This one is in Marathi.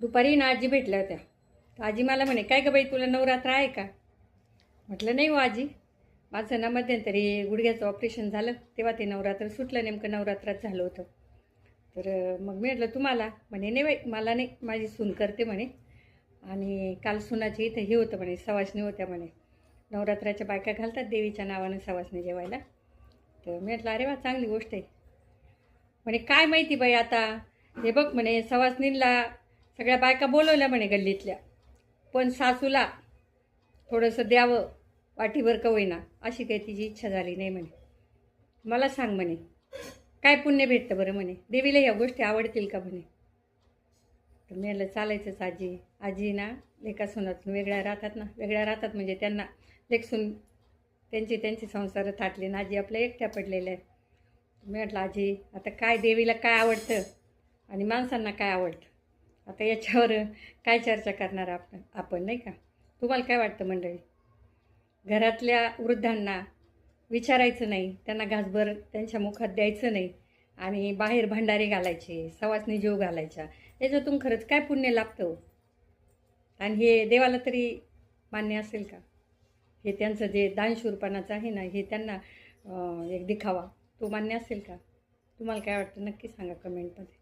दुपारी ना आजी भेटल्या होत्या. तर आजी मला म्हणे, काय गं बाई तुला नवरात्र आहे का? म्हटलं नाही हो आजी, माझं ना मध्यंतरी गुडघ्याचं ऑपरेशन झालं तेव्हा ते नवरात्र सुटलं, नेमकं नवरात्रात झालं होतं. तर मग मी म्हटलं तुम्हाला? म्हणे नाही बाई मला नाही, माझी सून करते म्हणे. आणि काल सुनाचे इथं हे होतं म्हणे, सवासणी होत्या म्हणे. नवरात्राच्या बायका घालतात देवीच्या नावानं सवासणी जेवायला. तर मी म्हटलं अरे वा चांगली गोष्ट आहे. म्हणे काय माहिती बाई आता, हे बघ म्हणे सवासनींना सगळ्या बायका बोलवल्या म्हणे गल्लीतल्या, पण सासूला थोडंसं द्यावं वाटीभर का होईना, अशी काही तिची इच्छा झाली नाही म्हणे. मला सांग म्हणे काय पुण्य भेटतं बरं म्हणे, देवीला ह्या गोष्टी आवडतील का म्हणे. तर मी म्हटलं चालायचंच आजी. आजी ना लेका सुनातून वेगळ्या राहतात ना, वेगळ्या राहतात म्हणजे त्यांना लेकसून त्यांचे संसार थाटले ना, आजी आपल्या एकट्या पडलेल्या आहेत. मी म्हटलं आजी आता काय देवीला काय आवडतं आणि माणसांना काय आवडतं, आता याच्यावर काय चर्चा करणार आपण नाही का. तुम्हाला काय वाटतं मंडळी? घरातल्या वृद्धांना विचारायचं नाही, त्यांना घासभर त्यांच्या मुखात द्यायचं नाही आणि बाहेर भंडारे घालायचे, सवासणी जेव घालायच्या, याच्यातून खरंच काय पुण्य लाभतं हो? आणि हे देवाला तरी मान्य असेल का? हे त्यांचं जे दानशूरपणाचं आहे ना, हे त्यांना एक दिखावा, तो मान्य असेल का? तुम्हाला काय वाटतं नक्की सांगा कमेंटमध्ये.